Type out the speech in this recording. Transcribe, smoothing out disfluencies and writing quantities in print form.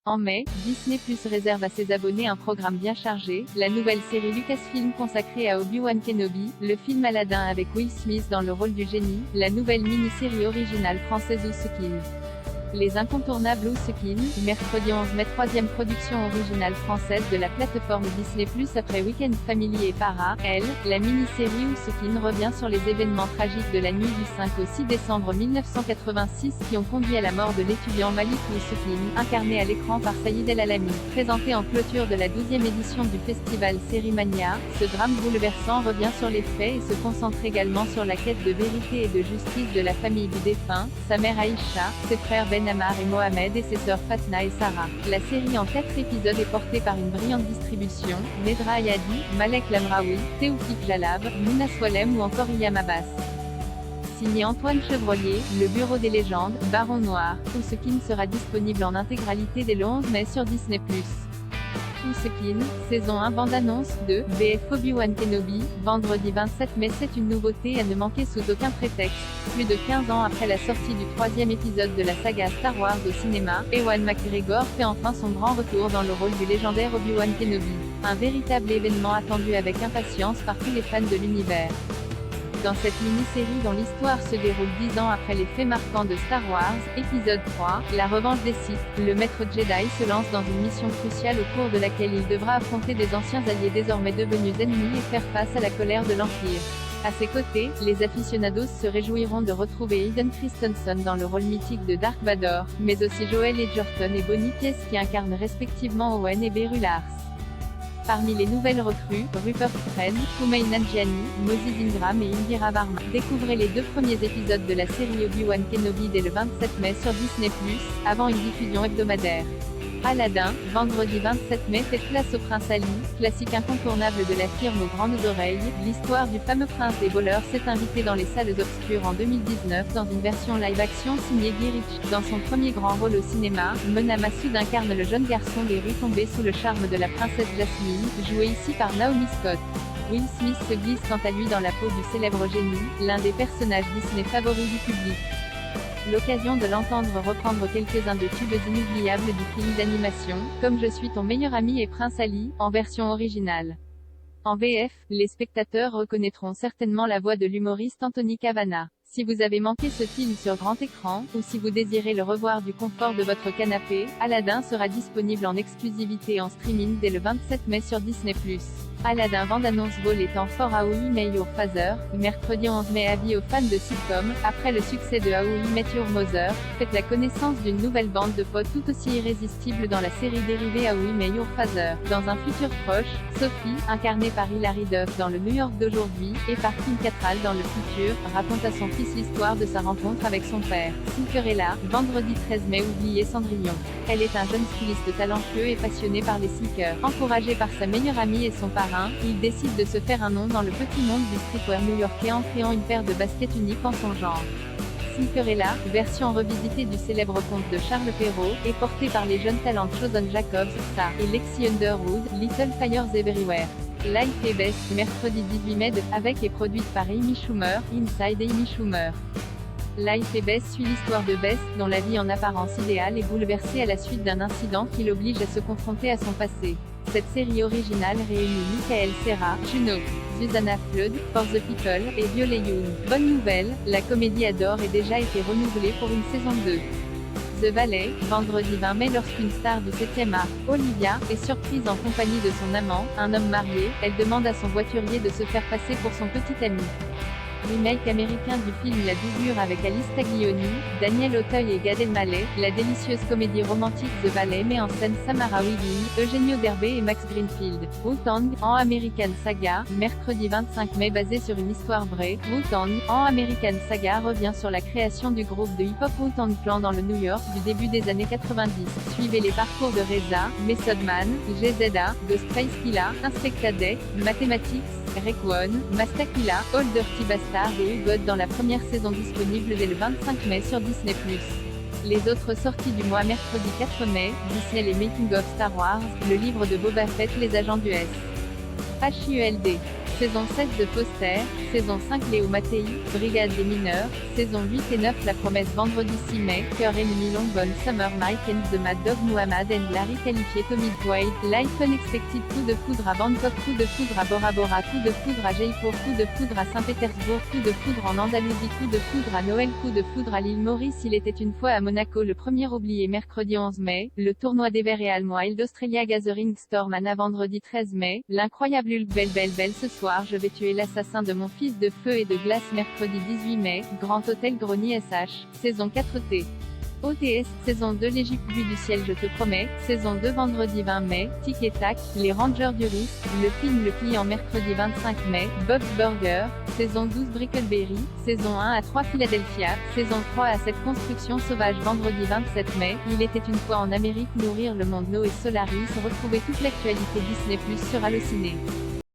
En mai, Disney+ réserve à ses abonnés un programme bien chargé, la nouvelle série Lucasfilm consacrée à Obi-Wan Kenobi, le film Aladdin avec Will Smith dans le rôle du génie, la nouvelle mini-série originale française Oussekine. Les incontournables Oussekine, mercredi 11 mai, troisième production originale française de la plateforme Disney+, après Weekend Family et Para. Elle, la mini-série Oussekine revient sur les événements tragiques de la nuit du 5 au 6 décembre 1986 qui ont conduit à la mort de l'étudiant Malik Oussekine, incarné à l'écran par Saïd El-Alami. Présenté en clôture de la 12e édition du festival Sérimania, ce drame bouleversant revient sur les faits et se concentre également sur la quête de vérité et de justice de la famille du défunt, sa mère Aïcha, ses frères Ben Ammar et Mohamed et ses sœurs Fatna et Sarah. La série en 4 épisodes est portée par une brillante distribution, Nedra Ayadi, Malek Lamraoui, Théoufik Jalab, Mouna Swalem ou encore Iyam Abbas. Signé Antoine Chevrolier, Le Bureau des légendes, Baron Noir, Oussekine sera disponible en intégralité dès le 11 mai sur Disney+. Oussekine, saison 1 bande-annonce, 2, BF Obi-Wan Kenobi, vendredi 27 mai. C'est une nouveauté à ne manquer sous aucun prétexte. Plus de 15 ans après la sortie du 3e épisode de la saga Star Wars au cinéma, Ewan McGregor fait enfin son grand retour dans le rôle du légendaire Obi-Wan Kenobi. Un véritable événement attendu avec impatience par tous les fans de l'univers. Dans cette mini-série dont l'histoire se déroule 10 ans après les faits marquants de Star Wars, épisode 3, la revanche des Sith, le maître Jedi se lance dans une mission cruciale au cours de laquelle il devra affronter des anciens alliés désormais devenus ennemis et faire face à la colère de l'Empire. À ses côtés, les aficionados se réjouiront de retrouver Hayden Christensen dans le rôle mythique de Dark Vador, mais aussi Joel Edgerton et Bonnie Piesse qui incarnent respectivement Owen et Beru Lars. Parmi les nouvelles recrues, Rupert Friend, Kumail Nanjiani, Moses Ingram et Indira Varma. Découvrez les 2 premiers épisodes de la série Obi-Wan Kenobi dès le 27 mai sur Disney+, avant une diffusion hebdomadaire. Aladdin, vendredi 27 mai, fait place au Prince Ali, classique incontournable de la firme aux grandes oreilles. L'histoire du fameux prince des voleurs s'est invitée dans les salles obscures en 2019 dans une version live-action signée Guy Ritchie. Dans son premier grand rôle au cinéma, Mona Massoud incarne le jeune garçon des rues tombé sous le charme de la princesse Jasmine, joué ici par Naomi Scott. Will Smith se glisse quant à lui dans la peau du célèbre génie, l'un des personnages Disney favoris du public. L'occasion de l'entendre reprendre quelques-uns des tubes inoubliables du film d'animation, comme Je suis ton meilleur ami et Prince Ali, en version originale. En VF, les spectateurs reconnaîtront certainement la voix de l'humoriste Anthony Cavana. Si vous avez manqué ce film sur grand écran, ou si vous désirez le revoir du confort de votre canapé, Aladdin sera disponible en exclusivité en streaming dès le 27 mai sur Disney+. Aladdin bande-annonce vol étant fort How I Met Your Father, mercredi 11 mai. Avis aux fans de sitcom, après le succès de How I Met Your Mother, faites la connaissance d'une nouvelle bande de potes tout aussi irrésistible dans la série dérivée How I Met Your Father. Dans un futur proche, Sophie, incarnée par Hilary Duff dans le New York d'aujourd'hui, et par Kim Cattrall dans le futur, raconte à son fils l'histoire de sa rencontre avec son père. Cinderella, vendredi 13 mai. Oubliez Cendrillon. Elle est un jeune styliste talentueux et passionné par les sneakers. Encouragé par sa meilleure amie et son parrain, il décide de se faire un nom dans le petit monde du streetwear new-yorkais en créant une paire de baskets uniques en son genre. Cinderella, version revisitée du célèbre conte de Charles Perrault, est portée par les jeunes talents Chosen Jacobs, Sa et Lexi Underwood, Little Fires Everywhere. Life est Best, mercredi 18 mai. Avec et produite par Amy Schumer, Inside Amy Schumer. Life est Bess suit l'histoire de Bess, dont la vie en apparence idéale est bouleversée à la suite d'un incident qui l'oblige à se confronter à son passé. Cette série originale réunit Michael Cera, Juno, Susanna Flood, For the People, et Violet Yoon. Bonne nouvelle, la comédie Adore a déjà été renouvelée pour une saison 2. The Valet, vendredi 20 mai. Lorsqu'une star du 7e art, Olivia, est surprise en compagnie de son amant, un homme marié, elle demande à son voiturier de se faire passer pour son petit ami. Remake américain du film La Doublure avec Alice Taglioni, Daniel Auteuil et Gad Elmaleh, la délicieuse comédie romantique The Valet met en scène Samara Weaving, Eugenio Derbez et Max Greenfield. Wu-Tang, en American Saga, mercredi 25 mai. Basé sur une histoire vraie, Wu-Tang, en American Saga revient sur la création du groupe de hip-hop Wu-Tang Clan dans le New York du début des années 90. Suivez les parcours de Reza, Method Man, GZA, Ghostface Killah, Inspectah Deck, Mathematics, Raekwon, Mastakila, Old Dirty Bastard et Hugot dans la première saison, disponible dès le 25 mai sur Disney+. Les autres sorties du mois. Mercredi 4 mai, Disney les Making of Star Wars, le livre de Boba Fett, Les Agents du S. HULD. Saison 7 The Foster, saison 5 Léo Mattei, Brigade des mineurs, saison 8 et 9 La promesse vendredi 6 mai, Cœur Enemy Longball Summer Mike and the Mad Dog Muhammad and Larry qualifié Tommy Boyd, Life Unexpected Coup de foudre à Bangkok, Coup de foudre à Bora Bora, Coup de foudre à Jaipur, Coup de foudre à Saint-Pétersbourg, Coup de foudre en Andalousie, Coup de foudre à Noël, Coup de foudre à l'île Maurice. Il était une fois à Monaco le premier oublié mercredi 11 mai, le tournoi des Verts et Alm Wild Australia Gathering Storm Anna vendredi 13 mai, l'incroyable Hulk Belle ce soir je vais tuer l'assassin de mon fils de feu et de glace mercredi 18 mai, Grand Hôtel Grony SH, saison 4T. OTS, saison 2 L'Égypte vue du ciel je te promets, saison 2 vendredi 20 mai, Tic et Tac, Les Rangers du risque, le film Le Client mercredi 25 mai, Bob's Burger, saison 12 Brickleberry, saison 1 à 3 Philadelphia, saison 3 à 7 Construction sauvage vendredi 27 mai, Il était une fois en Amérique Nourrir le monde Noé Solaris, retrouvez toute l'actualité Disney+ sur Allociné.